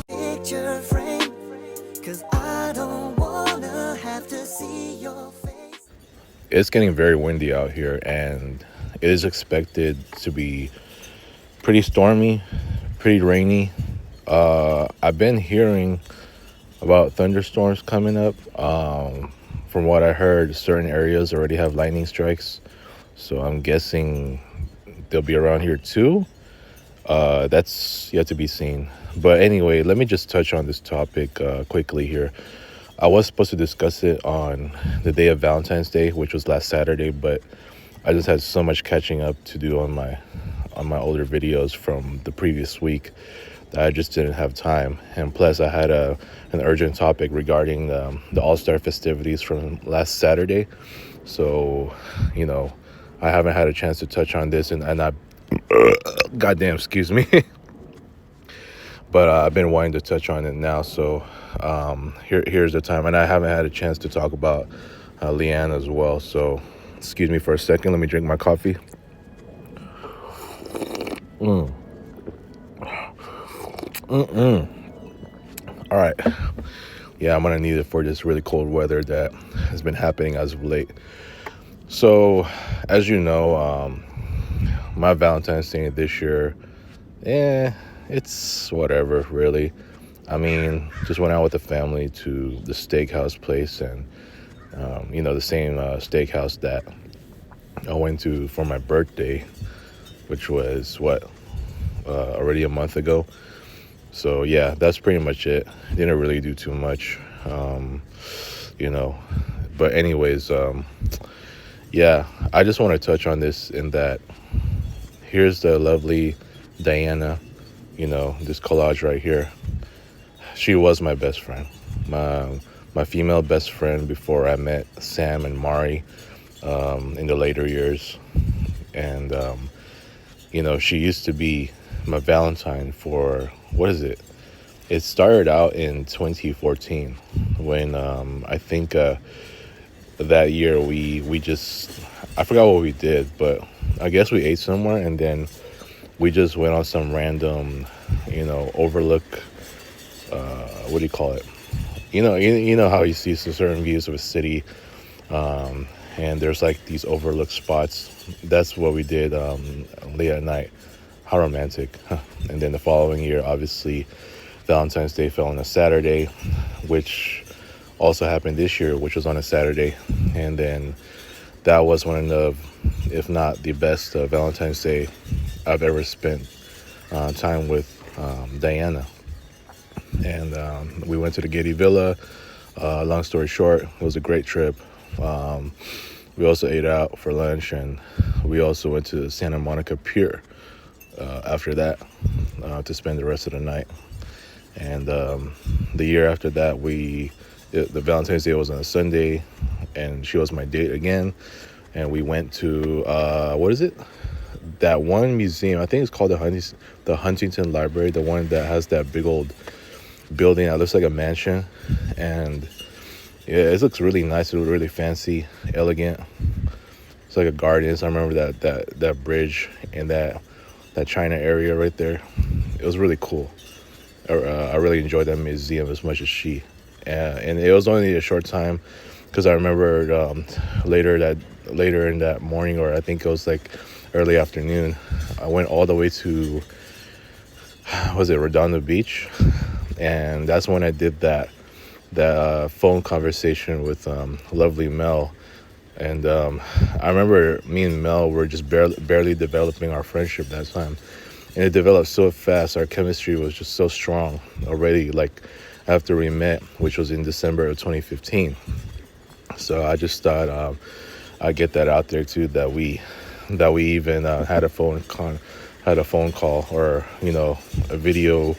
Picture frame, 'cause I don't wanna have to see your face. It's getting very windy out here, and it is expected to be pretty stormy, pretty rainy. I've been hearing about thunderstorms coming up. From what I heard, certain areas already have lightning strikes, so I'm guessing they'll be around here too. That's yet to be seen. But anyway, let me just touch on this topic quickly here. I was supposed to discuss it on the day of Valentine's Day, which was last Saturday, but I just had so much catching up to do on my older videos from the previous week that I just didn't have time. And plus, I had an urgent topic regarding the All-Star festivities from last Saturday. So, I haven't had a chance to touch on this, and I, goddamn, excuse me. But I've been wanting to touch on it now, so here's the time. And I haven't had a chance to talk about Leanne as well, so excuse me for a second. Let me drink my coffee. All right. Yeah, I'm gonna need it for this really cold weather that has been happening as of late. So, as you know, my Valentine's Day this year, it's whatever, really. I mean, just went out with the family to the steakhouse place, and the same steakhouse that I went to for my birthday, which was already a month ago. So yeah, that's pretty much it. Didn't really do too much, But anyways, yeah, I just want to touch on this in that here's the lovely Diana, this collage right here. She was my best friend, my female best friend before I met Sam and Mari in the later years. And, she used to be my Valentine for, what is it? It started out in 2014 when I think that year we just, I forgot what we did, but I guess we ate somewhere, and then we just went on some random, overlook, what do you call it? You know how you see some certain views of a city, and there's like these overlook spots. That's what we did late at night. How romantic. Huh. And then the following year, obviously, Valentine's Day fell on a Saturday, which also happened this year, which was on a Saturday. And then that was one of, if not the best Valentine's Day I've ever spent time with Diana. And we went to the Getty Villa. Long story short, it was a great trip. We also ate out for lunch, and we also went to Santa Monica Pier after that to spend the rest of the night. And the year after that, the Valentine's Day was on a Sunday, and she was my date again. And we went to, what is it? That one museum, I think it's called the Huntington Library, the one that has that big old building that looks like a mansion. And yeah, it looks really nice. It was really fancy, elegant. It's like a garden. So I remember that bridge and that China area right there. It was really cool. I really enjoyed that museum as much as she. And it was only a short time, because I remember later in that morning, or I think it was like early afternoon, I went all the way to, was it Redondo Beach? And that's when I did that phone conversation with lovely Mel. And I remember me and Mel were just barely developing our friendship that time. And it developed so fast. Our chemistry was just so strong already, like after we met, which was in December of 2015. So I just thought I'd get that out there too, that we even had a phone call, or a video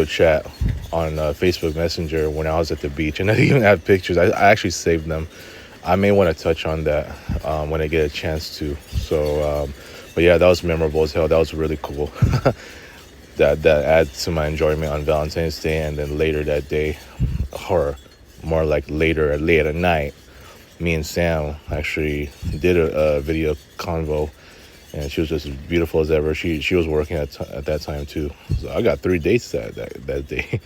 chat on Facebook Messenger when I was at the beach. And I even have pictures. I actually saved them. I may want to touch on that when I get a chance to. So, but yeah, that was memorable as hell. That was really cool. that adds to my enjoyment on Valentine's Day. And then later that day, or more like late at night, me and Sam actually did a video convo, and she was just as beautiful as ever. She was working at that time too. So I got 3 dates that day.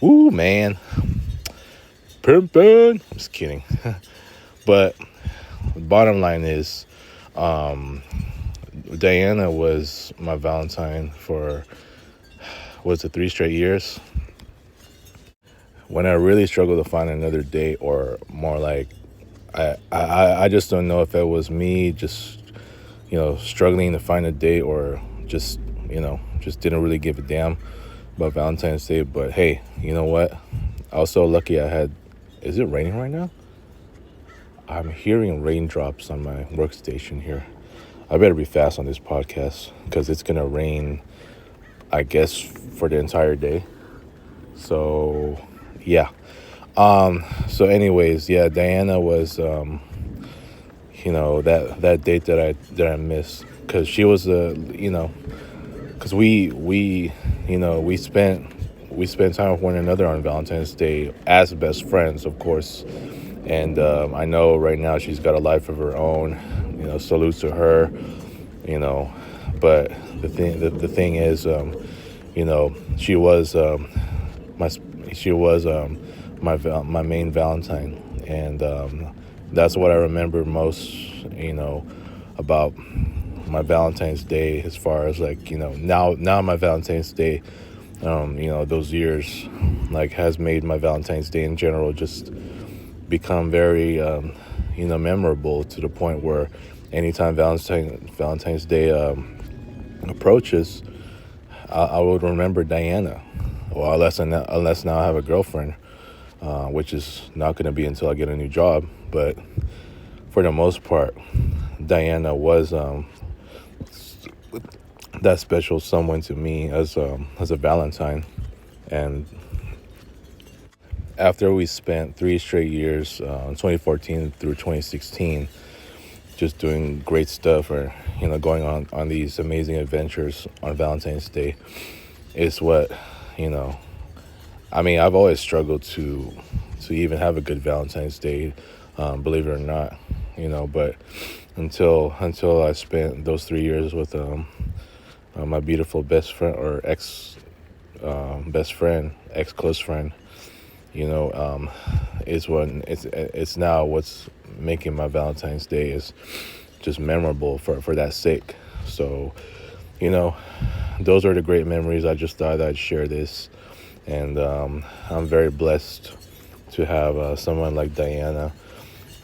Woo, man, pimpin'. I'm just kidding. But bottom line is, Diana was my Valentine for, was it 3 straight years? When I really struggled to find another date, or more like, I just don't know if it was me just, struggling to find a date, or just, just didn't really give a damn about Valentine's Day. But hey, you know what? I was so lucky I had, is it raining right now? I'm hearing raindrops on my workstation here. I better be fast on this podcast because it's going to rain, I guess, for the entire day. So, yeah. So anyways, yeah, Diana was, that date that I missed, because she was because we spent time with one another on Valentine's Day as best friends, of course. And I know right now she's got a life of her own. Salute to her. You know, but the thing is, she was my she was my main Valentine, and that's what I remember most. About my Valentine's Day, as far as like, now my Valentine's Day, those years, like, has made my Valentine's Day in general just become very memorable, to the point where anytime Valentine's Day approaches, I would remember Diana. Well, unless now I have a girlfriend, which is not going to be until I get a new job. But for the most part, Diana was that special someone to me as a Valentine. And after we spent 3 straight years, 2014 through 2016, just doing great stuff, or going on these amazing adventures on Valentine's Day, is what, I've always struggled to even have a good Valentine's Day, believe it or not, but until I spent those 3 years with my beautiful best friend, or ex best friend, ex close friend, is when it's now what's making my Valentine's Day is just memorable for that sake. So, those are the great memories. I just thought I'd share this, and I'm very blessed to have someone like Diana,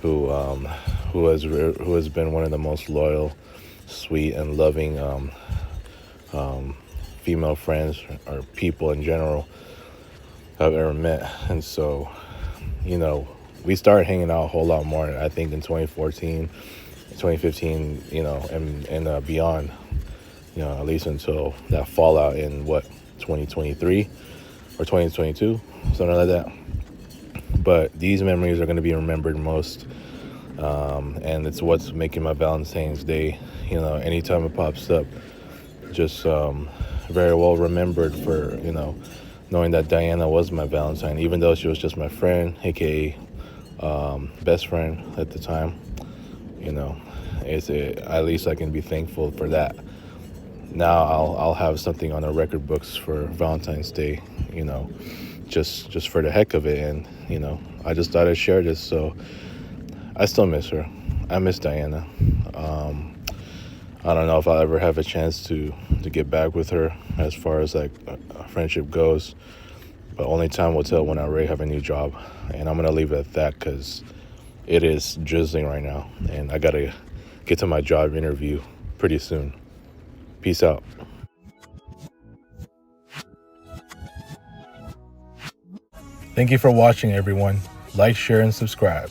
who has been one of the most loyal, sweet, and loving female friends, or people in general, I've ever met. And so, we started hanging out a whole lot more, I think, in 2014, 2015, and beyond, at least until that fallout in 2023 or 2022, something like that. But these memories are going to be remembered most, and it's what's making my Valentine's Day, anytime it pops up, just very well remembered, for, knowing that Diana was my Valentine, even though she was just my friend, aka best friend at the time. At least I can be thankful for that. Now I'll have something on the record books for Valentine's Day, just for the heck of it. And I just thought I'd share this. So I still miss her. I miss Diana. I don't know if I'll ever have a chance to get back with her, as far as like a friendship goes, but only time will tell when I already have a new job. And I'm gonna leave it at that, because it is drizzling right now, and I gotta get to my job interview pretty soon. Peace out. Thank you for watching, everyone. Like, share, and subscribe.